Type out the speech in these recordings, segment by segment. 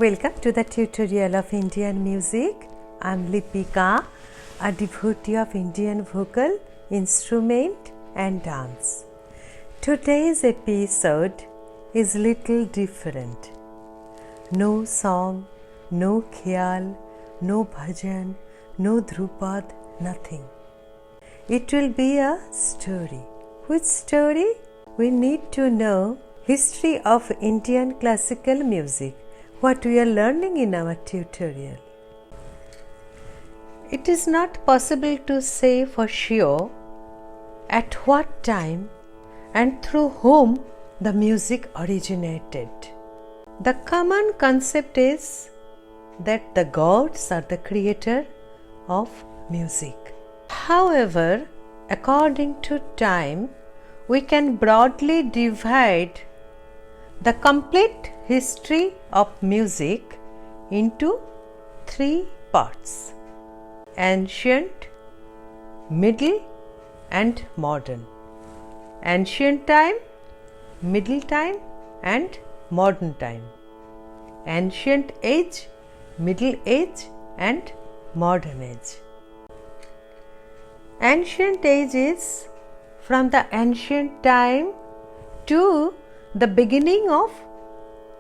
Welcome to the tutorial of Indian music. I am Lipika, a devotee of Indian vocal, instrument and dance. Today's episode is little different. No song, no khyal, no bhajan, no dhrupad, nothing. It will be a story. Which story? We need to know history of Indian classical music, what we are learning in our tutorial. It is not possible to say for sure at what time and through whom the music originated. The common concept is that the gods are the creator of music. However, according to time, we can broadly divide the complete history of music into three parts: ancient, middle and modern. Ancient time, middle time and modern time. Ancient age, middle age and modern age. Ancient age is from the ancient time to the beginning of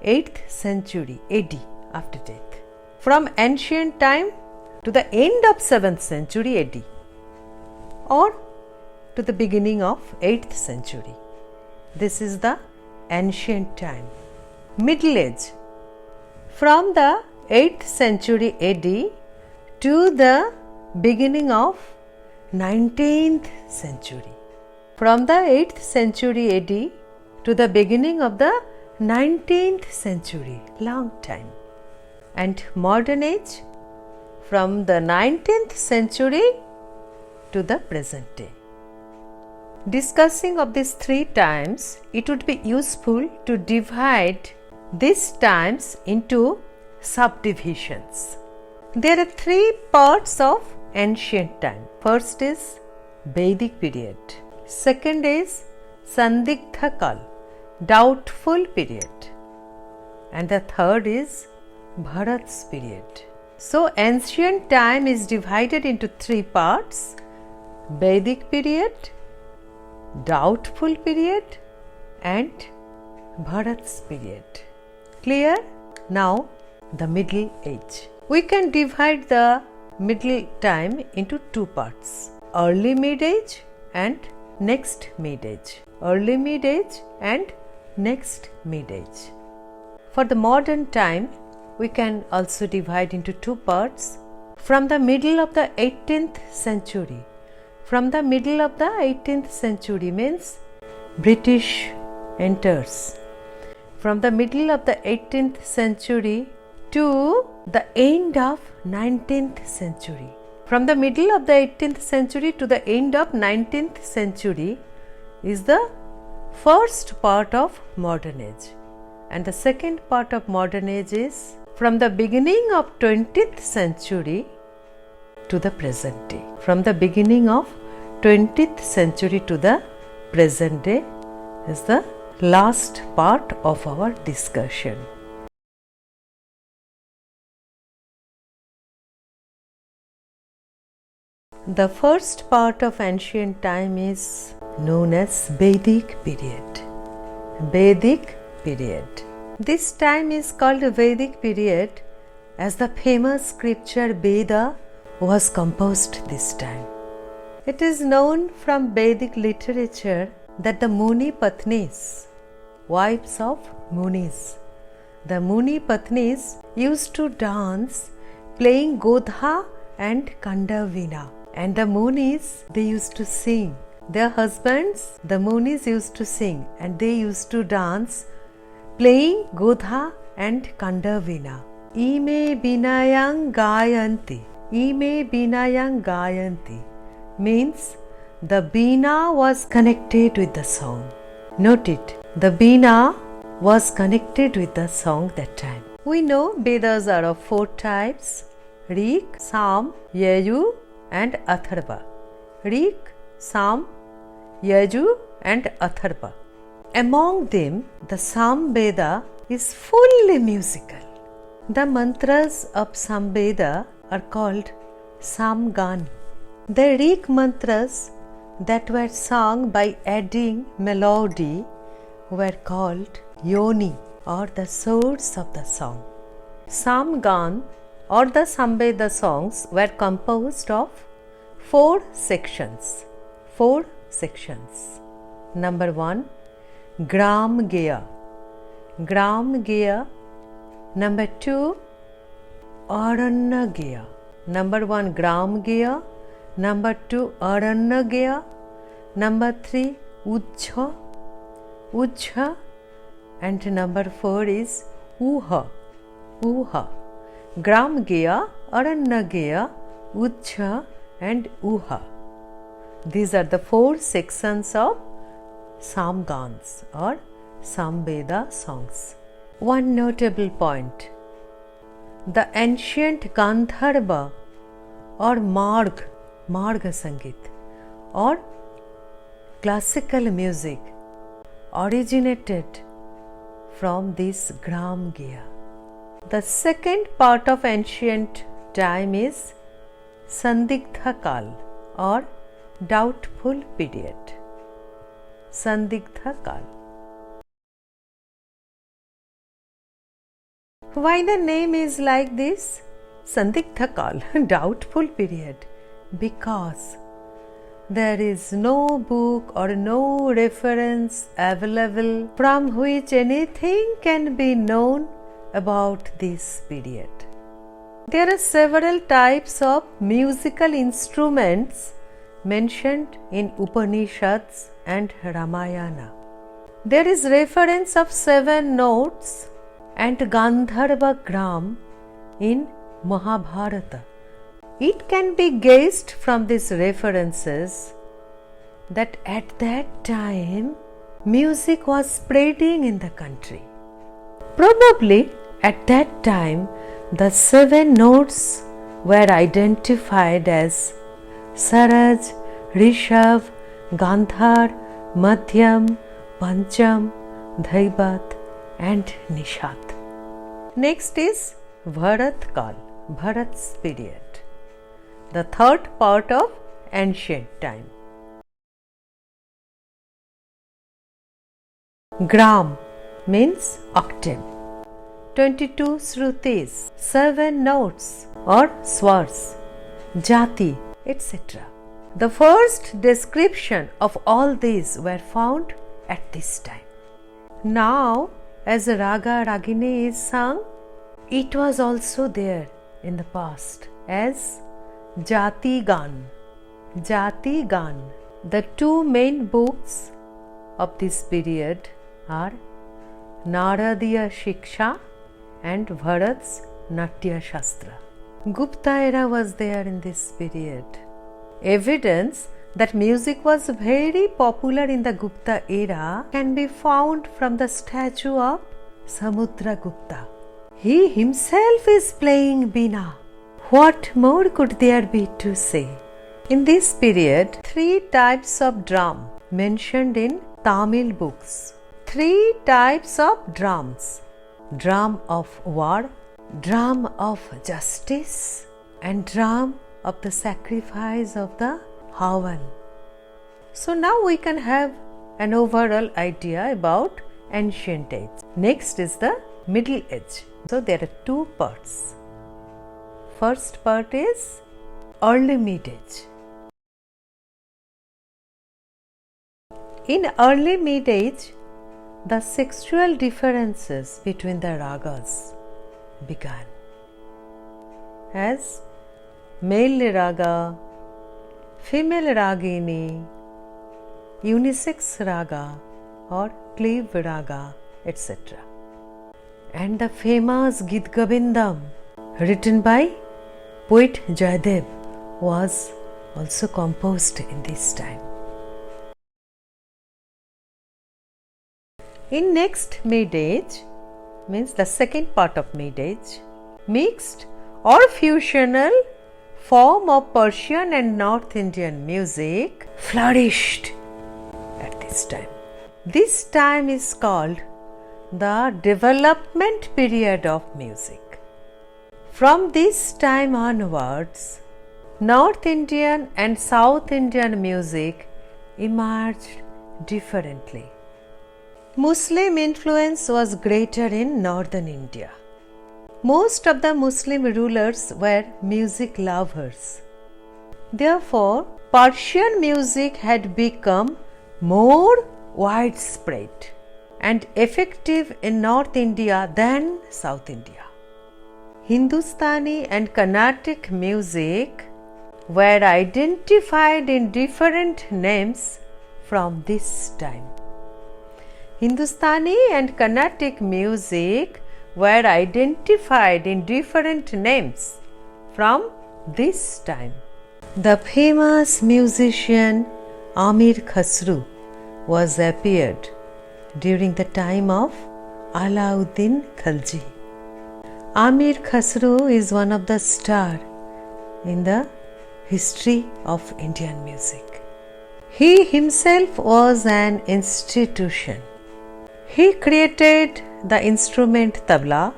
8th century AD after death. From ancient time to the end of 7th century AD or to the beginning of 8th century. This is the ancient time. Middle age, from the 8th century AD to the beginning of 19th century. From the 8th century AD to the beginning of the 19th century, long time. And modern age, from the 19th century to the present day. Discussing of these three times, it would be useful to divide these times into subdivisions. There are three parts of ancient time. First is Vedic period. Second is Sandikdhakal, doubtful period. And the third is Bharat's period. So ancient time is divided into three parts: Vedic period, doubtful period and Bharat's period. Clear? Now the middle age. We can divide the middle time into two parts: early mid-age and next mid-age. Early mid-age and next mid-age. For the modern time, we can also divide into two parts: from the middle of the 18th century. From the middle of the 18th century means British enters. From the middle of the 18th century to the end of 19th century. From the middle of the 18th century to the end of 19th century is the first part of modern age. And the second part of modern age is from the beginning of 20th century to the present day. From the beginning of 20th century to the present day is the last part of our discussion. The first part of ancient time is known as Vedic period. Vedic period. This time is called Vedic period as the famous scripture Veda was composed this time. It is known from Vedic literature that the Muni Patnis, wives of Munis, the Muni Patnis used to dance playing Godha and Kandavina. And the Munis, they used to sing. Their husbands, the Munis, used to sing and they used to dance playing Godha and Kandavina. Ime binayang gayanti. Ime binayang gayanti means the Veena was connected with the song. Note it, the Veena was connected with the song that time. We know Vedas are of four types: Rig, Sam, Yaju and Atharva. Rig, Sam, Yaju and Atharva. Among them, the Sam Veda is fully musical. The mantras of Samveda are called Samgan. The Rig mantras that were sung by adding melody were called Yoni, or the source of the song. Samgan or the Samveda songs were composed of 4 sections. Number 1, Gram Gaya. Number 2, Aranya Gaya. Number 1, Gram Gaya. Number 2, Aranya Gaya. Number 3, Ujha. And number 4 is Uha. Gram Gaya, Aranya Gaya, Ujha and Uha. These are the 4 sections of Samgans or Samveda songs. One notable point: the ancient Gandharva or Marg Sangit or classical music originated from this Gram Gaya. The second part of ancient time is Sandikdhakal or doubtful period. Sandikdhakal. Why the name is like this? Sandikdhakal, doubtful period. Because there is no book or no reference available from which anything can be known about this period. There are several types of musical instruments mentioned in Upanishads and Ramayana. There is reference of 7 notes and Gandharva Gram in Mahabharata. It can be guessed from these references that at that time music was spreading in the country. Probably at that time the 7 notes were identified as Saraj, Rishabh, Gandhar, Madhyam, Pancham, Dhaibat and Nishat. Next is varathkhan, Bharat's period, the third part of ancient time. Gram means octave, 22 shrutis, 7 notes or swars, jati, etc. The first description of all these were found at this time. Now, as Raga Ragini is sung, it was also there in the past as Jati Gan. The 2 main books of this period are Naradiya Shiksha and Bharat's Natya Shastra. Gupta era was there in this period. Evidence that music was very popular in the Gupta era can be found from the statue of Samudragupta. He himself is playing Veena. What more could there be to say? In this period, 3 types of drum mentioned in Tamil books. 3 types of drums: drum of war, drum of justice, and drum of the sacrifice of the Havan. So now we can have an overall idea about ancient age. Next is the Middle Age. So there are 2 parts. First part is early midage. In early midage, the sexual differences between the ragas began, as male raga, female ragini, unisex raga or cleave raga, etc. And the famous Git Govindam, written by poet Jayadev, was also composed in this time. In next midage, means the second part of midage, mixed or fusional form of Persian and North Indian music flourished at this time. This time is called the development period of music. From this time onwards, North Indian and South Indian music emerged differently. Muslim influence was greater in northern India. Most of the Muslim rulers were music lovers. Therefore, Persian music had become more widespread and effective in North India than South India. Hindustani and Carnatic music were identified in different names from this time. Hindustani and Carnatic music were identified in different names from this time. The famous musician Amir Khusro was appeared during the time of Alauddin Khilji. Amir Khusro is one of the stars in the history of Indian music. He himself was an institution. He created the instrument tabla.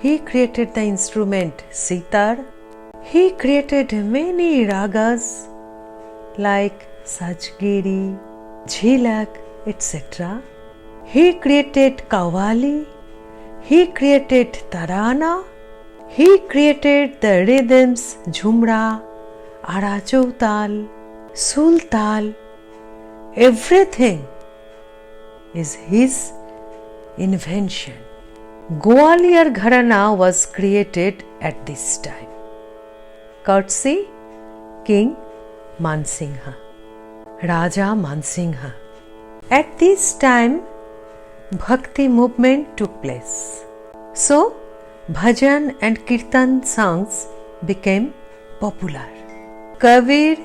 He created the instrument sitar. He created many ragas like Sajgiri, Jhilak, etc. He created Qawwali. He created Tarana. He created the rhythms Jhumra, Arachoutal, Sultal. Everything is his invention. Gwalior Gharana was created at this time, courtesy King Mansingha, Raja Mansingha. At this time, Bhakti movement took place. So, bhajan and kirtan songs became popular. Kabir,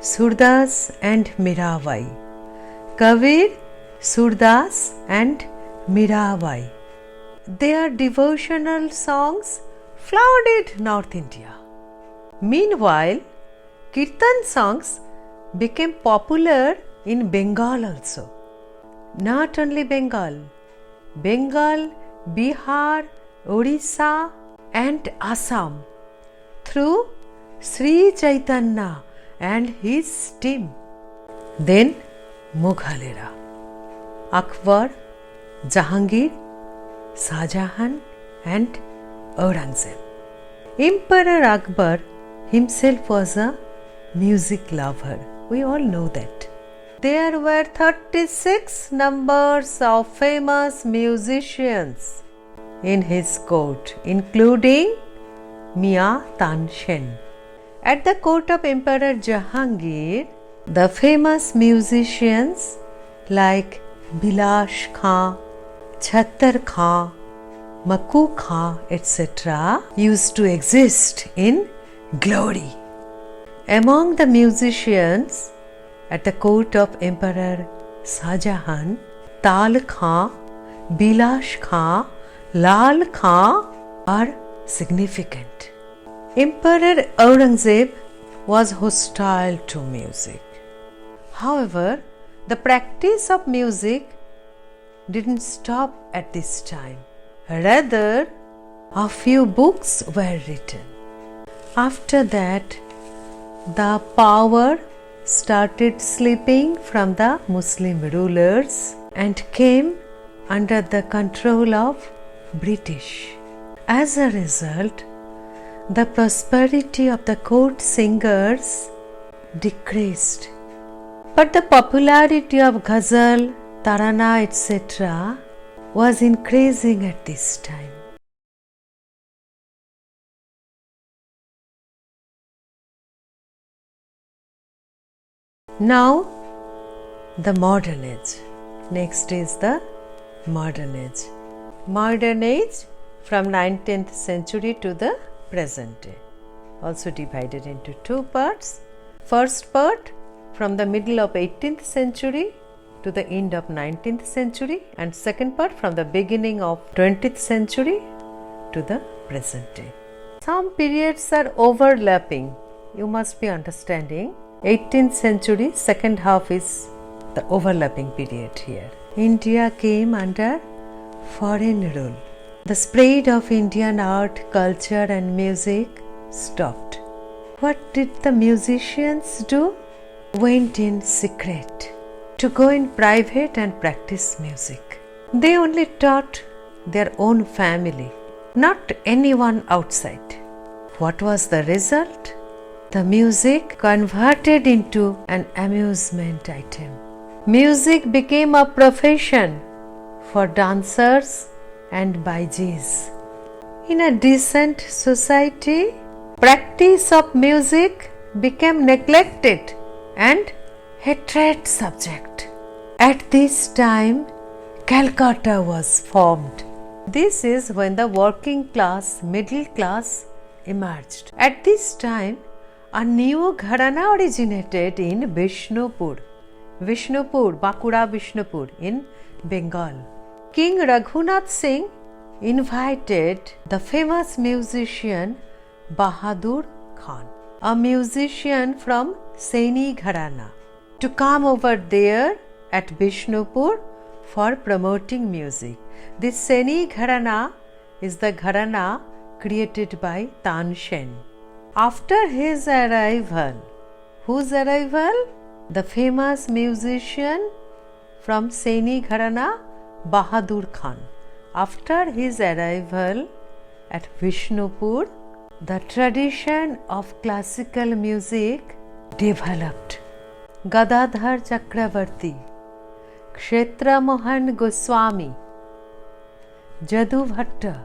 Surdas and Mirabai. Kabir, Surdas and Mirabai. Their devotional songs flooded North India. Meanwhile, kirtan songs became popular in Bengal also. Not only Bengal, Bihar, Orissa and Assam through Sri Chaitanya and his team. Then Mughal era. Akbar, Jahangir, Shahjahan and Aurangzeb. Emperor Akbar himself was a music lover. We all know that. There were 36 numbers of famous musicians in his court, including Mia Tanshen. At the court of Emperor Jahangir, the famous musicians like Bilash Khan, Chhattar Khan, Maku Khan, etc. used to exist in glory. Among the musicians at the court of Emperor Shahjahan, Tal Khan, Bilash Khan, Lal Khan are significant. Emperor Aurangzeb was hostile to music. However, the practice of music didn't stop at this time. Rather, a few books were written. After that, the power started slipping from the Muslim rulers and came under the control of British. As a result, the prosperity of the court singers decreased. But the popularity of ghazal, tarana, etc. was increasing at this time. Now, the modern age. Next is the modern age. Modern age from 19th century to the present day. Also divided into two parts. First part from the middle of 18th century to the end of 19th century, and second part from the beginning of 20th century to the present day. Some periods are overlapping. You must be understanding. 18th century, second half is the overlapping period here. India came under foreign rule. the spread of Indian art, culture, and music stopped. What did the musicians do? Went in secret to go in private and practice music. They only taught their own family, not anyone outside. What was the result? The music converted into an amusement item. Music became a profession for dancers and baijis. In a decent society, practice of music became neglected and hatred subject. At this time, Calcutta was formed. This is when the working class, middle class emerged. At this time, a new gharana originated in Bishnupur, Bankura Bishnupur in Bengal. King Raghunath Singh invited the famous musician Bahadur Khan, a musician from Saini Gharana, to come over there at Bishnupur for promoting music. This Saini Gharana is the Gharana created by Tansen. After his arrival, whose arrival? The famous musician from Saini Gharana, Bahadur Khan. After his arrival at Bishnupur, the tradition of classical music developed. Gadadhar Chakravarti, Kshetra Mohan Goswami, Jadu Bhatta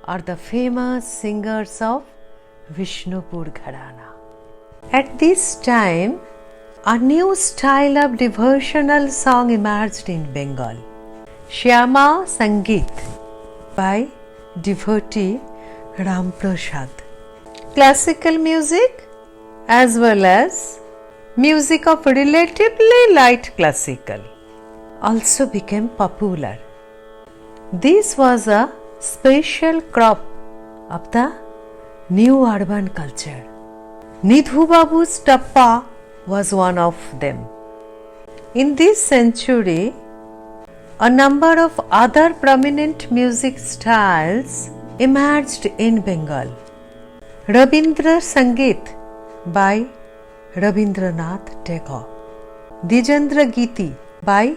are the famous singers of Bishnupur Gharana. At this time, a new style of devotional song emerged in Bengal. Shyama Sangeet by devotee Ram Prasad. Classical music as well as music of relatively light classical also became popular. This was a special crop of the new urban culture. Nidhu Babu's Tappa was one of them. In this century, a number of other prominent music styles emerged in Bengal. Rabindra Sangeet by Rabindranath Tagore, Dijendra Giti by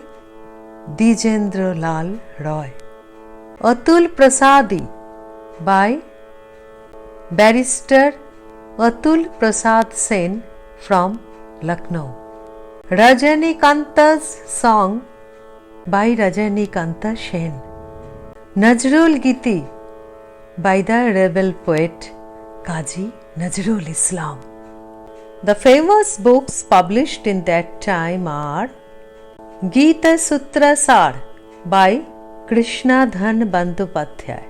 Dijendra Lal Roy, Atul Prasadi by Barrister Atul Prasad Sen from Lucknow, Rajanikanta's song by Rajanikanta Sen, Nazrul Giti by the rebel poet Qazi Nazrul Islam. The famous books published in that time are Gita Sutra Sar by Krishna Dhan Bandyopadhyay,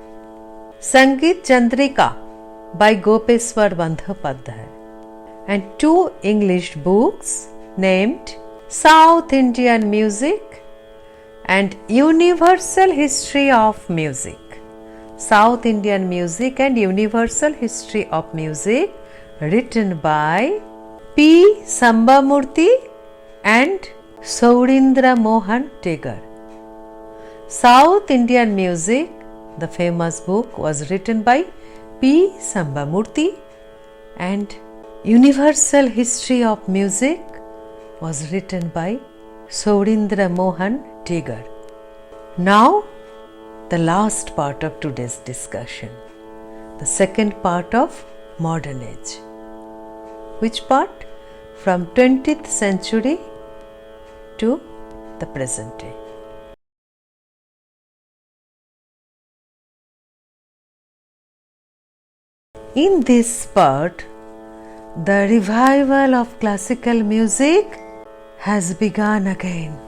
Sangeet Chandrika by Gopeswar Bandyopadhyay, and two English books named South Indian Music and Universal History of Music. South Indian Music and Universal History of Music, written by P. Sambamurthy and Saurindra Mohan Tagore. South Indian Music, the famous book, was written by P. Sambamurthy, and Universal History of Music was written by Saurindra Mohan Tagore. Now, the last part of today's discussion, the second part of modern age. Which part? From 20th century to the present day. In this part, the revival of classical music has begun again.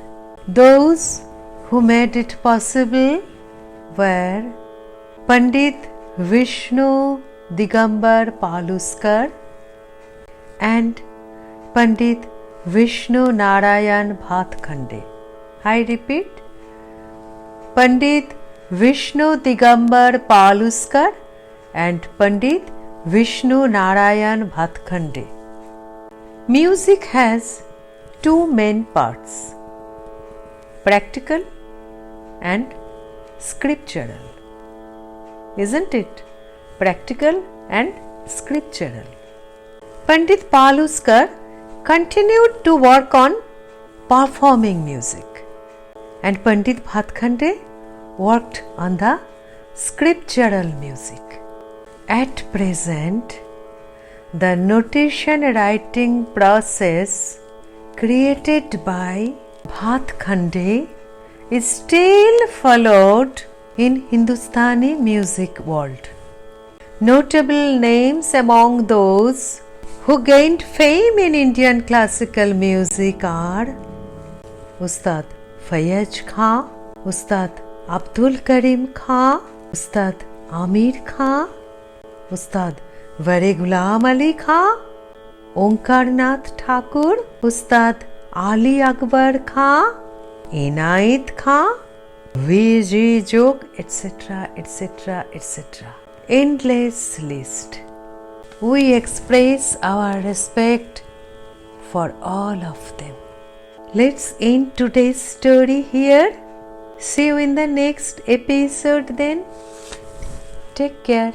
Those who made it possible were Pandit Vishnu Digambar Paluskar and Pandit Vishnu Narayan Bhatkhande. I repeat, Pandit Vishnu Digambar Paluskar and Pandit Vishnu Narayan Bhatkhande. Music has two main parts, practical and scriptural. isn't it? Practical and scriptural. Pandit Paluskar continued to work on performing music, and Pandit Bhatkhande worked on the scriptural music. At present, the notation writing process created by Bhatkhande is still followed in Hindustani music world. Notable names among those who gained fame in Indian classical music are Ustad Fayaz Khan, Ustad Abdul Karim Khan, Ustad Amir Khan, Ustad Vare Ghulam Ali Khan, Omkarnath Thakur, Ustad Ali Akbar Khan, Inayat Khan, V.G. Jog, etc., etc., etc. Endless list. We express our respect for all of them. Let's end today's story here. See you in the next episode then. Take care.